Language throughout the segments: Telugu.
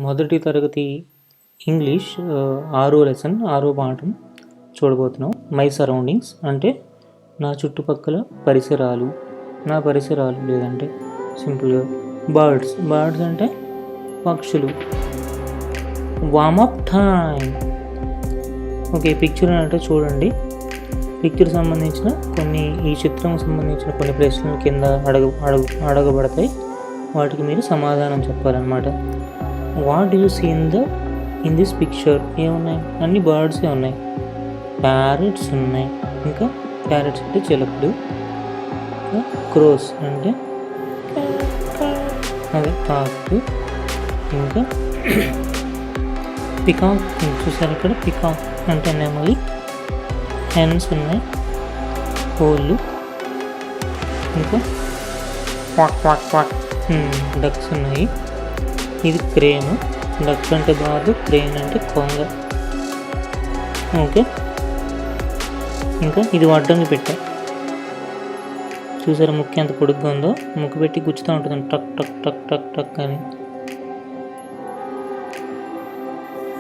మొదటి తరగతి ఇంగ్లీష్ ఆరో లెసన్ ఆరో పాఠం చూడబోతున్నాం. మై సరౌండింగ్స్ అంటే నా చుట్టుపక్కల పరిసరాలు, నా పరిసరాలు లేదంటే సింపుల్గా బర్డ్స్ అంటే పక్షులు. Warm up time. ఓకే, పిక్చర్ అంటే చూడండి. పిక్చర్ సంబంధించిన ఈ చిత్రం సంబంధించిన కొన్ని ప్రశ్నలు కింద అడగబడతాయి. వాటికి మీరు సమాధానం చెప్పాలన్నమాట. What do you see in this picture? ఏమున్నాయి? అన్ని బర్డ్సే ఉన్నాయి. ప్యారెట్స్ ఉన్నాయి, ఇంకా ప్యారెట్స్ అంటే చిలకలు, క్రోస్ అంటే అదే కాకు, ఇంకా పికాక్ చూసారు ఇక్కడ. పికాక్ అంటే నెమలి, హెన్స్ ఉన్నాయి, కోళ్ళు, ఇంకా డక్స్ ఉన్నాయి. ఇది క్రేన్. డక్ అంటే బాదు, క్రేన్ అంటే కొంగ. ఓకే, ఇంకా ఇది వడ్డంగి పెట్టా. చూసారా ముక్కు ఎంత పొడుగ్గా ఉందో? ముక్కు పెట్టి గుచ్చుతూ ఉంటుంది టక్ టక్ టక్ టక్ టక్ అని.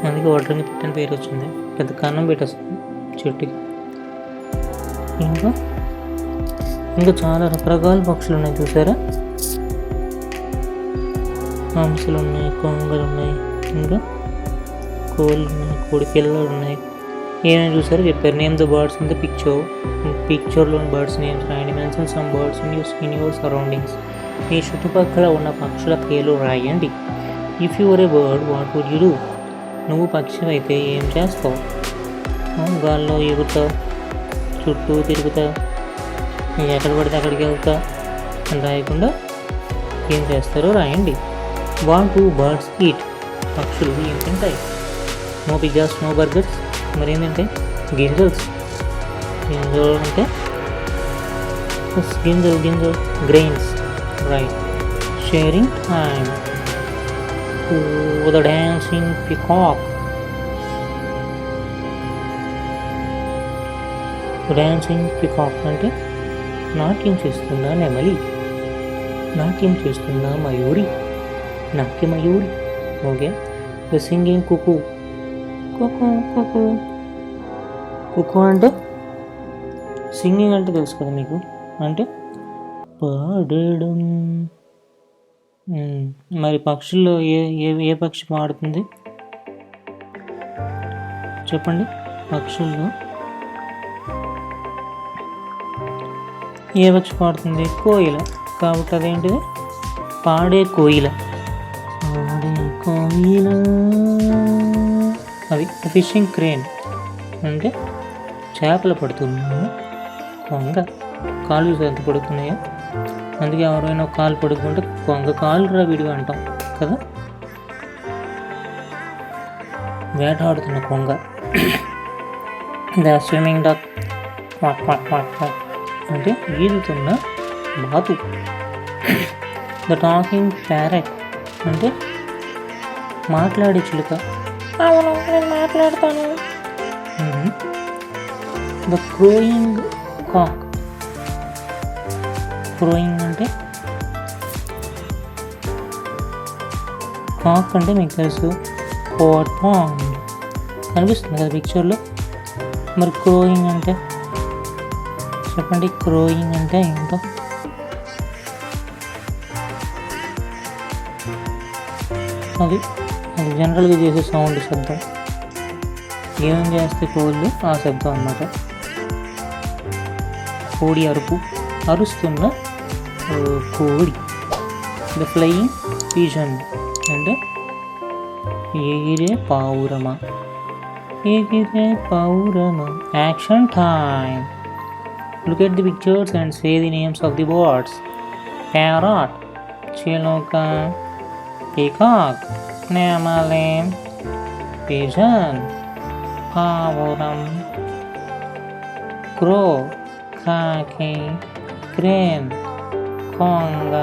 అందుకే వడ్డంగి పెట్టని పేరు వచ్చింది. పెద్ద కన్నం పెట్టేస్తుంది చెట్టుకి. ఇంకా చాలా రకరకాల పక్షులు ఉన్నాయి చూసారా. హంసలు ఉన్నాయి, కొంగలు ఉన్నాయి, ఇంకా కోళ్ళు ఉన్నాయి, కోడి పిల్లలు ఉన్నాయి. ఏమైనా చూసారో చెప్పారు. Name the birds in the పిక్చర్లోని బర్డ్స్ నేమ్స్ రాయండి. Mention some birds in your surroundings. మీ చుట్టుపక్కల ఉన్న పక్షుల పేర్లు రాయండి. If you were a bird what would you do? నువ్వు పక్షి అయితే ఏం చేస్తావు? గాల్లో ఎగురుతావు, చుట్టూ తిరుగుతావు, ఎక్కడ పడితే అక్కడికి వెళ్తావు అని రాయకుండా ఏం చేస్తారో రాయండి. What do birds eat? పక్షులు ఏం తింటాయి? No pizzas, no burgers. మరి ఏంటంటే గింజల్స్. గింజలు అంటే గింజలు grains. Right. Sharing time. The dancing peacock. Dancing peacock అంటే నాట్యం చేస్తున్న నెమలి, నాట్యం చేస్తున్న మయూరి, నాట్య మయూరి. Okay. The singing cuckoo. Cuckoo cuckoo cuckoo అంటే సింగింగ్ అంటే తెలుసు కదా మీకు, అంటే పాడడం. మరి పక్షుల్లో ఏ పక్షి పాడుతుంది చెప్పండి? పక్షుల్లో ఏ పక్షి పాడుతుంది? కోయిల. కాబట్టి అదేంటిది? పాడే కోయిల. కోయిల. అది ఫిషింగ్ క్రేన్ అంటే చేపలు పడుతున్నాయి. కొంగ. కాళ్ళు చూసి ఎంత పడుతున్నాయో, అందుకే ఎవరైనా కాలు పడుకుంటే కొంగ కాలు రా విడిగా అంటాం కదా. వేటాడుతున్న కొంగ. ద స్విమ్మింగ్ డక్ అంటే ఈదుతున్న బాతు. ద టాకింగ్ ప్యారెట్ అంటే మాట్లాడే చిలుక. అవును, నేను మాట్లాడతాను. ద క్రోయింగ్ కాక్. క్రోయింగ్ అంటే కాక్ అంటే మీకు తెలుసు, కోట్ పాండ్ కనిపిస్తుంది కదా పిక్చర్లో. మరి క్రోయింగ్ అంటే చెప్పండి. క్రోయింగ్ అంటే ఏంటో? అది జనరల్గా చేసే సౌండ్, శబ్దం. ఏం చేస్తే కోళ్ళు ఆ శబ్దం అన్నమాట. కోడి అరుపు, అరుస్తున్న కోడి. ద ఫ్లయింగ్ పిజన్ అంటే ఎగిరే పావురమ. ఎగిరే పావురమ. Action time. Look at the pictures and say the names of the birds. Parrot, చిలుక, పీకాక్, నెమలి, పిజన్, పావురం, క్రో, కాకి, క్రేన్, కొంగ,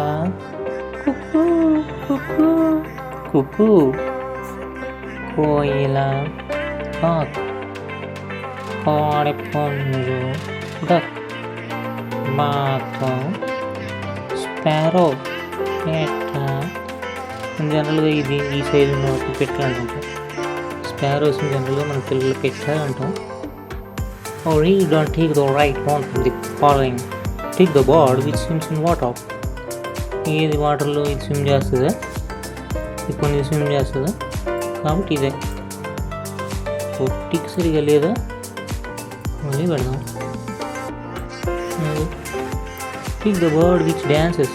కుకు కుకు కుకు, కోయిల, కాక్, కోడిపుంజు, డక్, బాతు, స్పారో, పిట్ట, జనరల్గా ఇది ఈ సైజు ఉన్న వాటిని పెట్టాలంటాం. స్పారోస్ని జనరల్గా మన పిల్లలు పెట్టాలంటాం. Read and take the right one from the following. Take the bird which swims in water. ఏది వాటర్లో ఇది స్విమ్ చేస్తుందా, ఇప్పుడు ఇది స్విమ్ చేస్తుందా, కాబట్టి ఇదే. సో టిక్ సరిగా లేదా మళ్ళీ పెడదాం. Tick the bird which dances.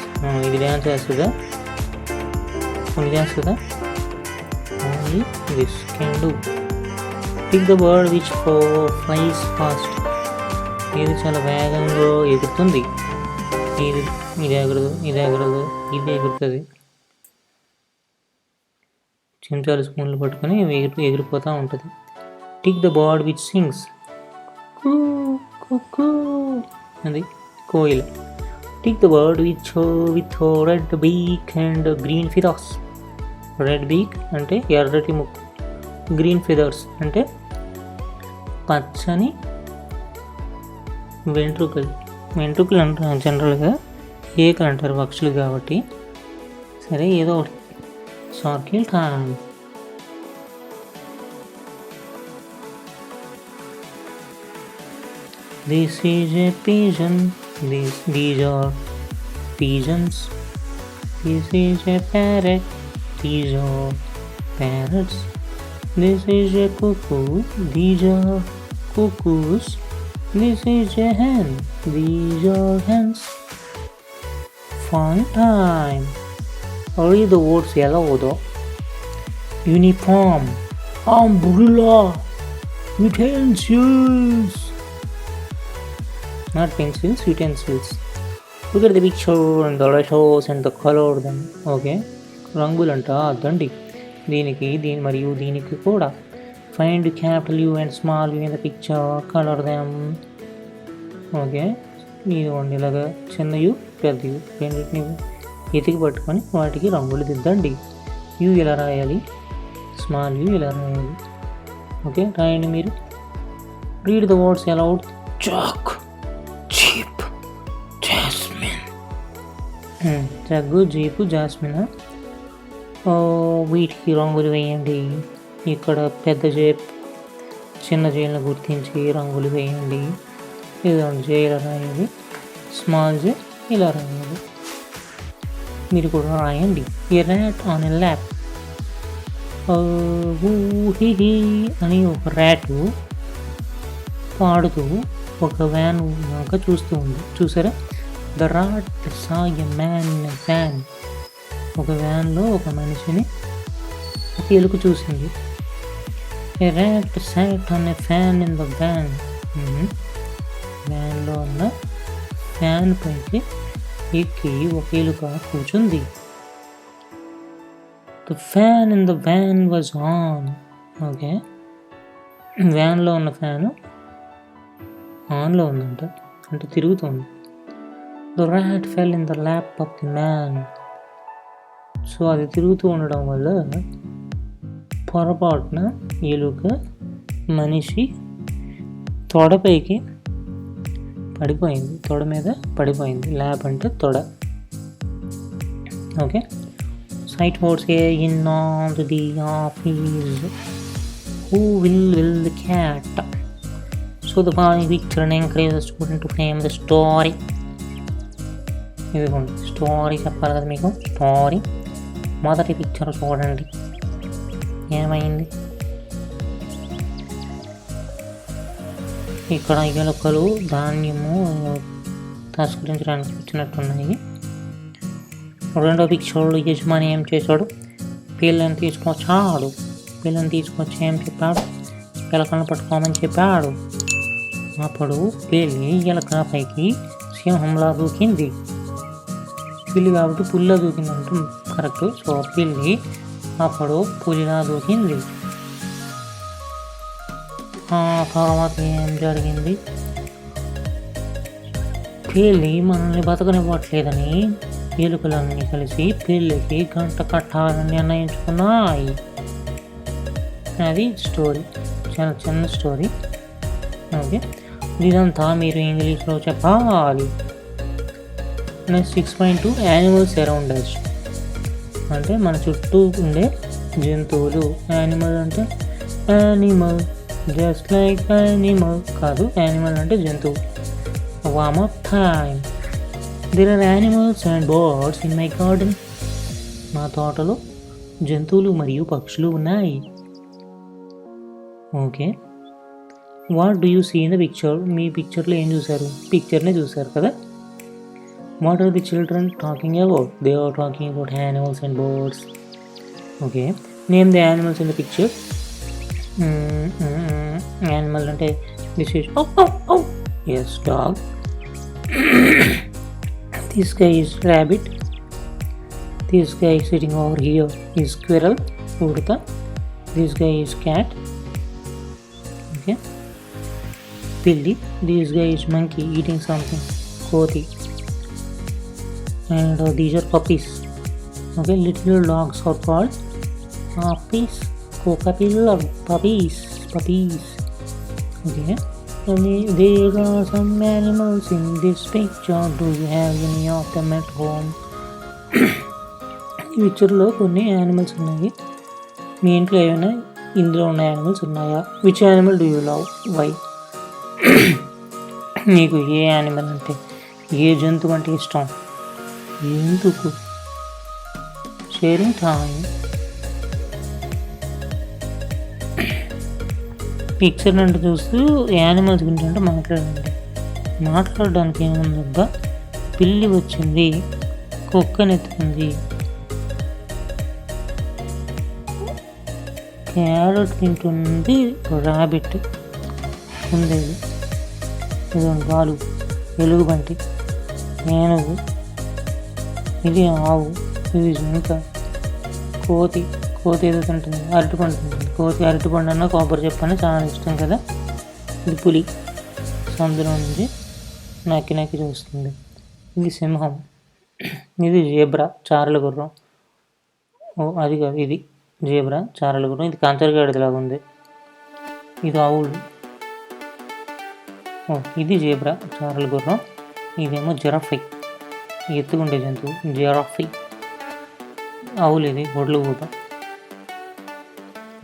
ఇది డ్యాన్స్ చేస్తుందా, కొన్ని చేస్తుందా, only this can do. Tick the bird which flies fast. ఇది చాలా వేగంగా ఎగురుతుంది. ఇది ఎగరదు, ఇది ఎగరదు, ఇది ఎగురుతుంది. చెంచాలు స్పూన్లు పట్టుకొని ఎగిరిపోతూ ఉంటుంది. Tick the bird which sings. అది కోయిల. Tick the bird with red beak and green feathers. Red beak అంటే ఎర్రటి ముక్కు, గ్రీన్ ఫెదర్స్ అంటే పచ్చని వెంట్రుకలు. వెంట్రుకలు అంటారు జనరల్గా, ఏకలు అంటారు పక్షులు కాబట్టి. సరే ఏదో ఒకటి. Circle time. This is a pigeon. These are pigeons. This is a parrot. These are parrots. This is a cuckoo. These are cuckoos. This is a hen. These are hens. Fun time. Read the words aloud. Uniform. Umbrella. Utensils. Not pencils, utensils. Look at the picture and the letters and the color them. Okay. రంగులంట అద్దండి. దీనికి మరియు దీనికి కూడా. Find capital you and small you in the picture, colour them. Okay, ఇదిగోండి ఇలాగా చిన్న యూ పెద్ద యూ రెండింటిని ఎతికి పట్టుకొని వాటికి రంగులు దిద్దండి. యూ ఇలా రాయాలి, స్మాల్ యూ ఇలా రాయాలి. ఓకే, రాయండి మీరు. Read the words aloud. Chalk, jeep, jasmine. Jug, jeep, jasmine. వీటికి రంగులు వేయండి. ఇక్కడ పెద్ద జేప్, చిన్న జేలను గుర్తించి రంగులు వేయండి. ఇదండి జే ఇలా రాయాలి, స్మాల్ జే ఇలా రాయాలి. మీరు కూడా రాయండి. ఏ rat on a lap. He అని ఒక ర్యాటు పాడుతూ ఒక వ్యాన్ దాకా చూస్తూ ఉంది. చూసారా? The rat saw a man in a van. ఒక వ్యాన్లో ఒక మనిషిని ఒక ఎలుక చూసింది. A rat sat on a fan in the van. వ్యాన్లో ఉన్న ఫ్యాన్ పైకి ఎక్కి ఒక ఎలుక కూర్చుంది. The fan in the van was on. Okay, వ్యాన్లో ఉన్న ఫ్యాను ఆన్లో ఉందంట, అంటే తిరుగుతుంది. The rat fell in the lap of the man. So అది తిరుగుతూ ఉండడం వల్ల పొరపాటున ఎలుక మనిషి తొడపైకి పడిపోయింది, తొడ మీద పడిపోయింది. ల్యాబ్ అంటే తొడ. Okay, sight words a in on the office. Who will the cat. So the following picture and encourage the student to frame the story. ఇదిగోండి స్టోరీ చెప్పాలి కదా మీకు. స్టోరీ మొదటి పిక్చర్ చూడండి. ఏమైంది? ఇక్కడ ఎలుకలు ధాన్యము తస్కరించడానికి వచ్చినట్టున్నాయి. రెండో పిక్చర్లో యజమాని ఏం చేశాడు? పిల్లని తీసుకొచ్చాడు. పిల్లని తీసుకొచ్చి ఏం చెప్పాడు? ఎలకలను పట్టుకోమని చెప్పాడు. అప్పుడు పిల్లి ఎలక పైకి సింహంలా దూకింది. పిల్లి కాబట్టి పులిలా దూకింది అంటే కరెక్ట్. సో పిల్లి అప్పుడు పులిలా దూకింది. ఆ తర్వాత ఏం జరిగింది? పిల్లి మనల్ని బతకనివ్వట్లేదని ఎలుకలన్నీ కలిసి పిల్లికి గంట కట్టాలని నిర్ణయించుకున్నాయి. అది స్టోరీ, చాలా చిన్న స్టోరీ. ఓకే, ఇదంతా మీరు ఇంగ్లీష్లో చెప్పాలి. Next 6.2 animals around us. అంటే మన చుట్టూ ఉండే జంతువులు. యానిమల్ అంటే యానిమల్, జస్ట్ లైక్ యానిమల్ కాదు, యానిమల్ అంటే జంతువు. Warm up time. There are animals and birds in my garden. నా తోటలో జంతువులు మరియు పక్షులు ఉన్నాయి. Okay, what do you see in the picture? మీ పిక్చర్లో ఏం చూసారు? పిక్చర్నే చూసారు కదా. What are the children talking about? They are talking about animals and birds. Okay, name the animals in the picture. Animal అంటే this is as dog. This guy is rabbit. This guy sitting over here is squirrel, udta. This guy is cat. Okay, pilli. This guy is monkey eating something, koti. And these are puppies. Okay, little dogs are called puppies. Coca-Cola puppies. Okay, there are some animals in this picture. Do you have any of them at home? ఈ పిక్చర్లో కొన్ని యానిమల్స్ ఉన్నాయి. మీ ఇంట్లో ఏమైనా ఇందులో ఉన్న యానిమల్స్ ఉన్నాయా? Which animal do you love? Why? నీకు ఏ యానిమల్ అంటే, ఏ జంతువు అంటే ఇష్టం? ఎందుకు? Sharing time. పిక్చర్ అంటే చూస్తూ యానిమల్స్ గురించి అంటే మాట్లాడండి. మాట్లాడడానికి ఏముందబ్బా? పిల్లి వచ్చింది, కుక్కనెత్తుకుంది, క్యారెట్ తింటుంది, ర్యాబిట్ ఉండేది, ఇదిగోండి పాలు, ఎలుగుబంటి, ఏనుగు, ఇది ఆవు, ఇది జింక, కోతి ఏదో తింటుంది, అరటిపండు తింటుంది. కోతి అరటిపండు అన్న కొబ్బరి చెప్పన్న చాలా ఇష్టం కదా. ఇది పులి, సందులో నుంచి నక్కి చూస్తుంది. ఇది సింహం, ఇది జేబ్రా, చారల గుర్రం. అది కాదు, ఇది జేబ్రా, చారల గుర్రం. ఇది కంచరగాడిలాగా ఉంది. ఇది ఆవులు. ఇది జేబ్రా, చారల గుర్రం. ఇదేమో జిరాఫీ, ఎత్తుకుండే జంతువు, జిరాఫీ. ఆవులు ఇది ఒడ్లు పూత.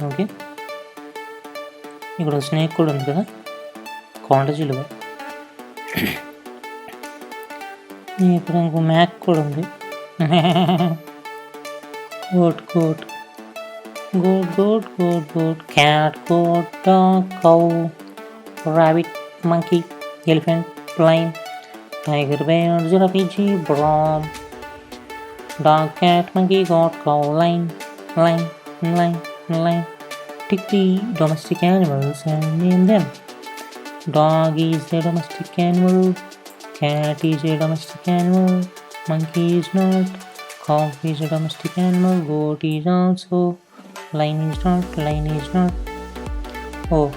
ఓకే, ఇక్కడ స్నేక్ కూడా ఉంది కదా, కొండ చిలువ. ఇక్కడ ఇంకో మ్యాక్ కూడా ఉంది. Coat, cat, goat, dog, cow, rabbit, monkey, elephant, lion, tiger, bear, giraffe, zebra, dog, cat, monkey, goat, cow, lion. Take the domestic animals and name them. Dog is a domestic animal. Cat is a domestic animal. Monkey is not. Cow is a domestic animal. Goat is also. Lion is not. Oh,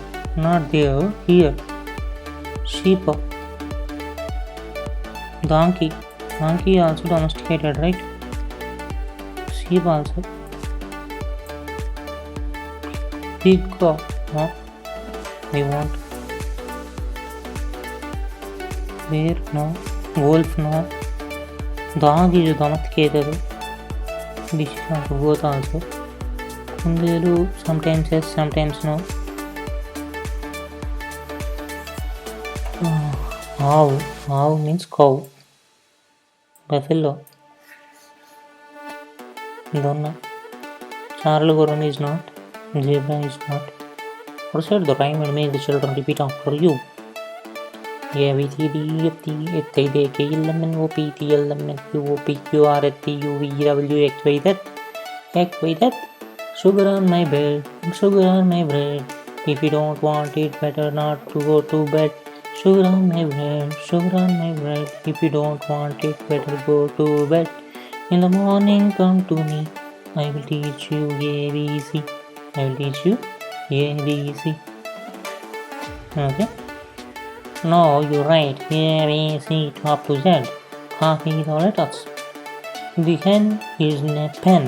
not there. Here. Sheep. Donkey also domesticated, right? Sheep also. Pig. No, we want. Bear, no. Wolf, no. Dog is domesticated. This is both also. Kundelu, sometimes yes, sometimes no. Cow means cow. Buffalo. Donna. Charles Goron is not. Zebra is not. Recite the rhyme and make the children repeat after you. ABCDEFGHIJKLMNOPQRSTUVWXYZ. Sugar on my bread. If you don't want it, better not to go to bed. Sugar on my bread. If you don't want it, better go to bed. In the morning, come to me. I will teach you ABC. Okay. No, you write ABC top to Z. Copy the letters. The hen is in a pen.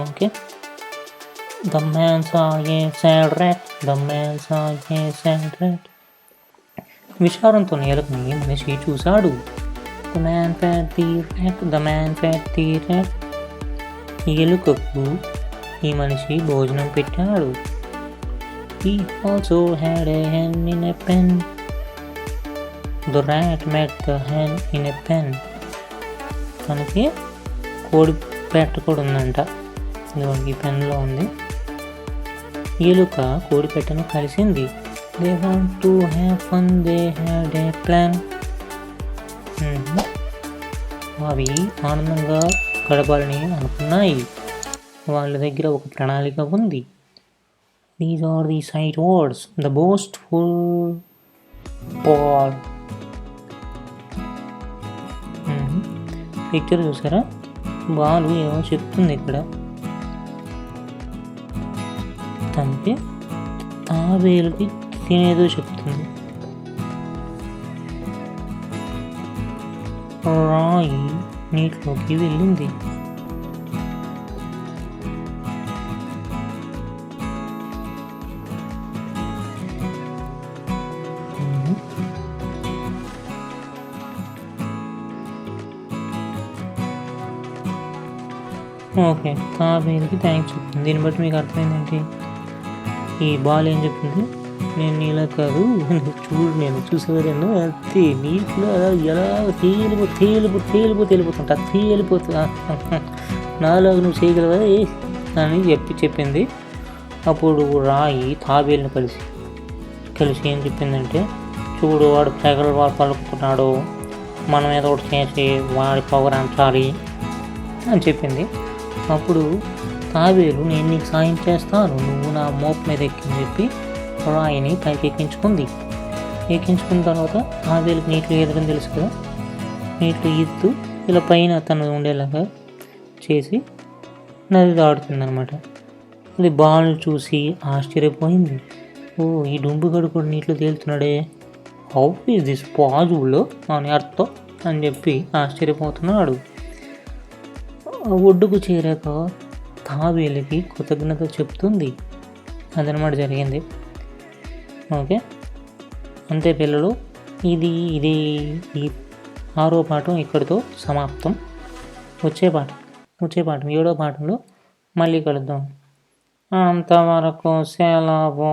Okay. The man saw a sad rat. విచారంతో నేలకు మనిషి చూశాడు. The man fed the rat. The man fed the rat. ఎలుకకు ఈ మనిషి భోజనం పెట్టాడు. He also had a hen in a pen. The rat met the hen in a pen. తనకి కోడి పెట్ట కూడా ఉందంట. ఈ పెన్లో ఉంది. ఎలుక కోడి పెట్టను కలిసింది. They want to have fun. They had a plan. అవి ఆనందంగా గడపాలని అనుకున్నాయి. వాళ్ళ దగ్గర ఒక ప్రణాళిక ఉంది. These are the sight words. The boastful ball. Picture చూసారా? బాలు ఏమో చెప్తుంది ఇక్కడ. తనకి తాబేలుకి తినేదో చెప్తుంది. రాయి నీటిలోకి వెళ్ళింది. ఓకే, తాబేలుకి థ్యాంక్స్ చెప్తుంది. దీన్ని బట్టి మీకు అర్థమైందేంటి? ఈ బాల్ ఏం చెప్తుంది? నేను నీలా కాదు, చూడు, నేను చూసేవారేమో అంతే, నీటిలో ఎలా తేలిపోతుంటా, నాలాగా నువ్వు చేయగలవా అని చెప్పింది. అప్పుడు రాయి తాబేలుని కలిసి ఏం చెప్పిందంటే, చూడు వాడు తెగలు వాడు పలుకుతున్నాడు, మనం ఏదో ఒకటి చేసి వాడి పొగరంచాలి అని చెప్పింది. అప్పుడు తాబేలు నేను నీకు సాయం చేస్తాను, నువ్వు నా మోపు మీద ఎక్కిని చెప్పి రాయిని పైకి ఎక్కించుకున్న తర్వాత తాబేలుకి నీటిలో ఈదడం తెలుసు కదా, నీటిలో ఈదుతూ ఇలా పైన తను ఉండేలాగా చేసి నది దాడుతుందనమాట. అది బాల్ చూసి ఆశ్చర్యపోయింది. ఓ, ఈ డుంబుగడు కూడా నీటిలో తేలుతున్నాడే, హౌ ఈజ్ దిస్ పాజిబుల్ అని అర్థం అని చెప్పి ఆశ్చర్యపోతున్నాడు. ఒడ్డుకు చేరాక తాబేలుకి కృతజ్ఞత చెప్తుంది. అదనమాట జరిగింది. ఓకే, అంతే పిల్లలు, ఇది ఈ 6వ పాఠం ఇక్కడితో సమాప్తం. వచ్చే పాఠం 7వ పాఠంలో మళ్ళీ కలుద్దాం. అంతవరకు సెలవు.